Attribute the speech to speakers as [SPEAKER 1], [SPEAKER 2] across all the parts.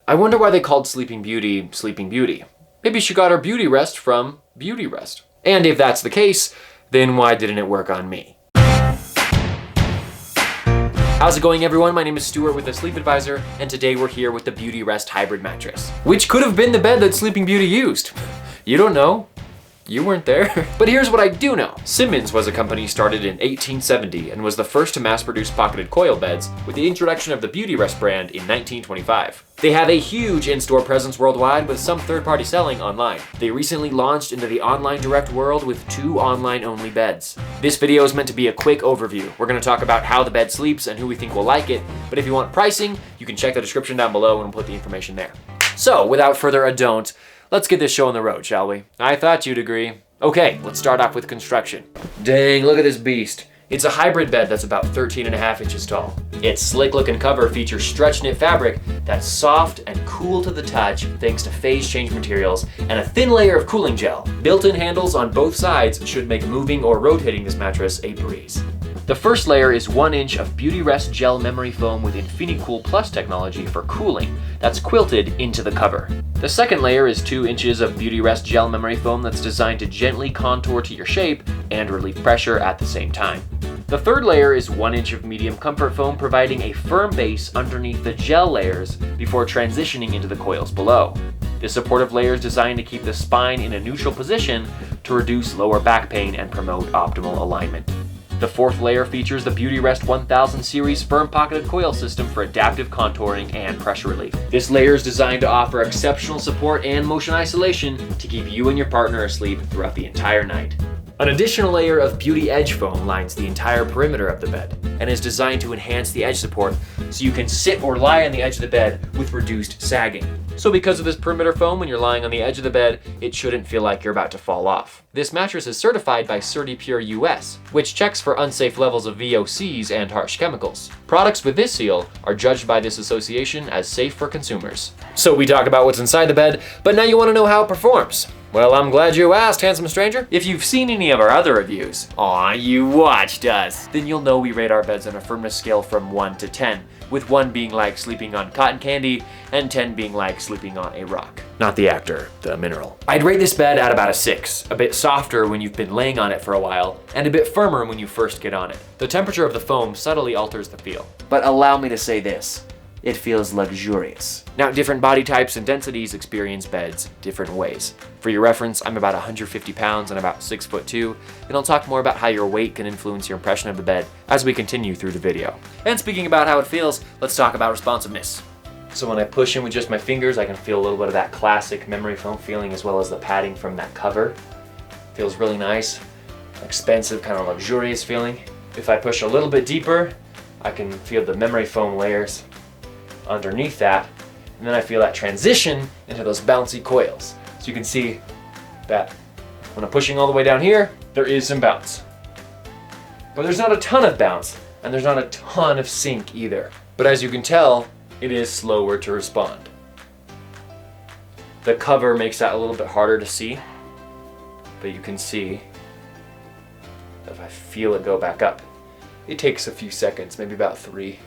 [SPEAKER 1] I wonder why they called Sleeping Beauty Sleeping Beauty. Maybe she got her beauty rest from Beautyrest. And if that's the case, then why didn't it work on me? How's it going, everyone? My name is Stuart with the Sleep Advisor, and today we're here with the Beautyrest Hybrid mattress, which could have been the bed that Sleeping Beauty used. You don't know. You weren't there. But here's what I do know. Simmons was a company started in 1870 and was the first to mass-produce pocketed coil beds with the introduction of the Beautyrest brand in 1925. They have a huge in-store presence worldwide with some third-party selling online. They recently launched into the online direct world with 2 online-only beds. This video is meant to be a quick overview. We're going to talk about how the bed sleeps and who we think will like it, but if you want pricing, you can check the description down below and we'll put the information there. So, without further ado, let's get this show on the road, shall we? I thought you'd agree. Okay, let's start off with construction. Dang, look at this beast. It's a hybrid bed that's about 13.5 inches tall. Its slick looking cover features stretch knit fabric that's soft and cool to the touch thanks to phase change materials and a thin layer of cooling gel. Built-in handles on both sides should make moving or rotating this mattress a breeze. The first layer is 1 inch of Beautyrest gel memory foam with InfiniCool Plus technology for cooling that's quilted into the cover. The second layer is 2 inches of Beautyrest gel memory foam that's designed to gently contour to your shape and relieve pressure at the same time. The third layer is 1 inch of medium comfort foam, providing a firm base underneath the gel layers before transitioning into the coils below. This supportive layer is designed to keep the spine in a neutral position to reduce lower back pain and promote optimal alignment. The fourth layer features the Beautyrest 1000 series firm pocketed coil system for adaptive contouring and pressure relief. This layer is designed to offer exceptional support and motion isolation to keep you and your partner asleep throughout the entire night. An additional layer of Beauty Edge foam lines the entire perimeter of the bed and is designed to enhance the edge support so you can sit or lie on the edge of the bed with reduced sagging. So because of this perimeter foam, when you're lying on the edge of the bed, it shouldn't feel like you're about to fall off. This mattress is certified by CertiPure US, which checks for unsafe levels of VOCs and harsh chemicals. Products with this seal are judged by this association as safe for consumers. So we talked about what's inside the bed, but now you want to know how it performs. Well, I'm glad you asked, handsome stranger. If you've seen any of our other reviews, you watched us, then you'll know we rate our beds on a firmness scale from 1 to 10, with 1 being like sleeping on cotton candy and 10 being like sleeping on a rock. Not the actor, the mineral. I'd rate this bed at about a 6, a bit softer when you've been laying on it for a while, and a bit firmer when you first get on it. The temperature of the foam subtly alters the feel. But allow me to say this. It feels luxurious. Now, different body types and densities experience beds different ways. For your reference, I'm about 150 pounds and about 6'2", and I'll talk more about how your weight can influence your impression of the bed as we continue through the video. And speaking about how it feels, let's talk about responsiveness. So when I push in with just my fingers, I can feel a little bit of that classic memory foam feeling as well as the padding from that cover. Feels really nice, expensive, kind of luxurious feeling. If I push a little bit deeper, I can feel the memory foam layers underneath that, and then I feel that transition into those bouncy coils. So you can see that when I'm pushing all the way down here, there is some bounce. But there's not a ton of bounce, and there's not a ton of sink either. But as you can tell, it is slower to respond. The cover makes that a little bit harder to see, but you can see that if I feel it go back up, it takes a few seconds, maybe about 3.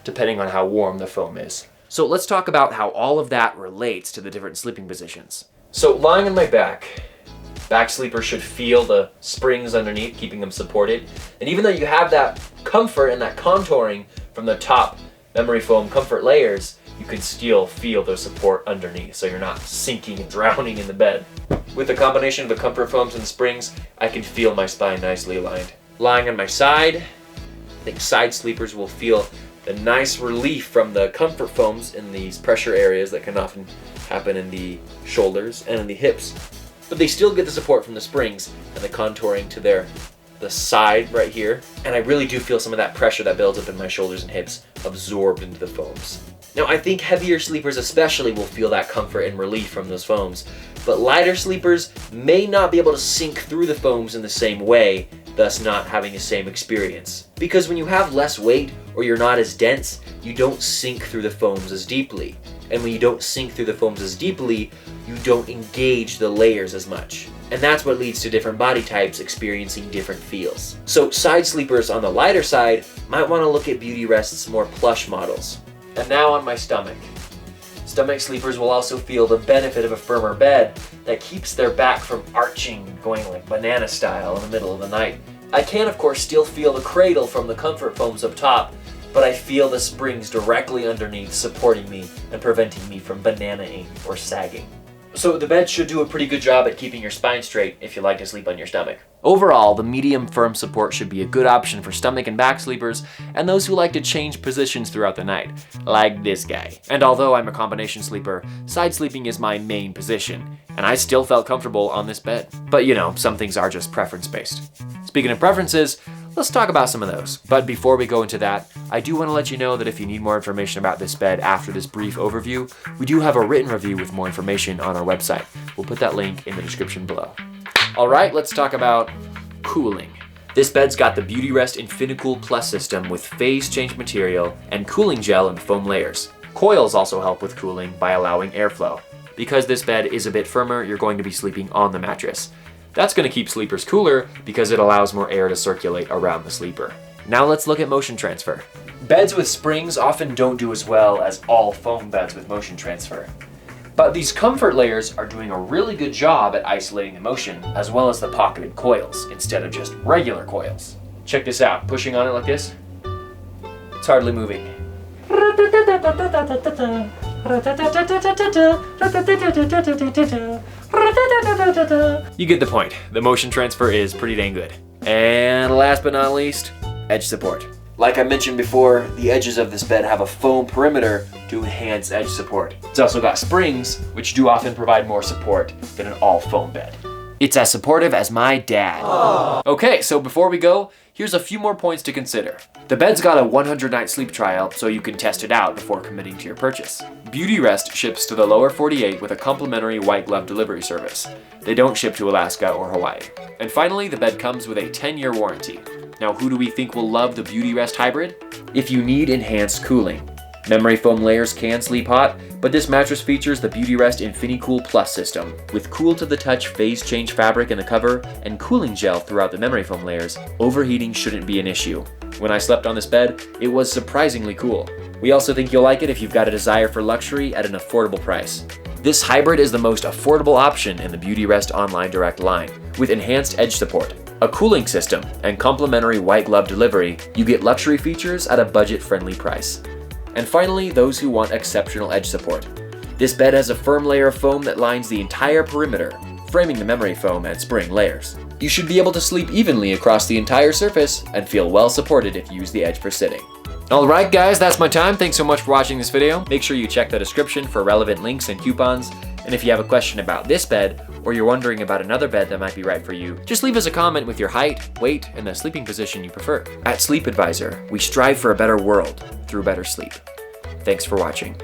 [SPEAKER 1] Depending on how warm the foam is. So let's talk about how all of that relates to the different sleeping positions. So lying on my back sleepers should feel the springs underneath, keeping them supported. And even though you have that comfort and that contouring from the top memory foam comfort layers, you can still feel the support underneath, so you're not sinking and drowning in the bed. With the combination of the comfort foams and springs, I can feel my spine nicely aligned. Lying on my side, I think side sleepers will feel the nice relief from the comfort foams in these pressure areas that can often happen in the shoulders and in the hips. But they still get the support from the springs and the contouring to the side right here. And I really do feel some of that pressure that builds up in my shoulders and hips absorbed into the foams. Now, I think heavier sleepers especially will feel that comfort and relief from those foams, but lighter sleepers may not be able to sink through the foams in the same way, thus not having the same experience. Because when you have less weight or you're not as dense, you don't sink through the foams as deeply. And when you don't sink through the foams as deeply, you don't engage the layers as much. And that's what leads to different body types experiencing different feels. So side sleepers on the lighter side might want to look at Beautyrest's more plush models. And now on my stomach. Stomach sleepers will also feel the benefit of a firmer bed that keeps their back from arching and going like banana style in the middle of the night. I can of course still feel the cradle from the comfort foams up top, but I feel the springs directly underneath supporting me and preventing me from bananaing or sagging. So the bed should do a pretty good job at keeping your spine straight if you like to sleep on your stomach. Overall, the medium firm support should be a good option for stomach and back sleepers and those who like to change positions throughout the night, like this guy. And although I'm a combination sleeper, side sleeping is my main position, and I still felt comfortable on this bed. But you know, some things are just preference based. Speaking of preferences, let's talk about some of those. But before we go into that, I do want to let you know that if you need more information about this bed after this brief overview, we do have a written review with more information on our website. We'll put that link in the description below. All right, let's talk about cooling. This bed's got the Beautyrest InfiniCool Plus system with phase change material and cooling gel and foam layers. Coils also help with cooling by allowing airflow. Because this bed is a bit firmer, you're going to be sleeping on the mattress. That's going to keep sleepers cooler because it allows more air to circulate around the sleeper. Now let's look at motion transfer. Beds with springs often don't do as well as all foam beds with motion transfer. But these comfort layers are doing a really good job at isolating the motion, as well as the pocketed coils, instead of just regular coils. Check this out, pushing on it like this, it's hardly moving. You get the point. The motion transfer is pretty dang good. And last but not least, edge support. Like I mentioned before, the edges of this bed have a foam perimeter to enhance edge support. It's also got springs, which do often provide more support than an all foam bed. It's as supportive as my dad. Aww. Okay, so before we go, here's a few more points to consider. The bed's got a 100-night sleep trial, so you can test it out before committing to your purchase. Beautyrest ships to the lower 48 with a complimentary white glove delivery service. They don't ship to Alaska or Hawaii. And finally, the bed comes with a 10-year warranty. Now, who do we think will love the Beautyrest Hybrid? If you need enhanced cooling. Memory foam layers can sleep hot, but this mattress features the Beautyrest InfiniCool Plus system. With cool-to-the-touch phase change fabric in the cover and cooling gel throughout the memory foam layers, overheating shouldn't be an issue. When I slept on this bed, it was surprisingly cool. We also think you'll like it if you've got a desire for luxury at an affordable price. This hybrid is the most affordable option in the Beautyrest online direct line. With enhanced edge support, a cooling system, and complimentary white glove delivery, you get luxury features at a budget-friendly price. And finally, those who want exceptional edge support. This bed has a firm layer of foam that lines the entire perimeter, framing the memory foam and spring layers. You should be able to sleep evenly across the entire surface and feel well supported if you use the edge for sitting. Alright guys, that's my time. Thanks so much for watching this video. Make sure you check the description for relevant links and coupons. And if you have a question about this bed, or you're wondering about another bed that might be right for you, just leave us a comment with your height, weight, and the sleeping position you prefer. At Sleep Advisor, we strive for a better world through better sleep. Thanks for watching.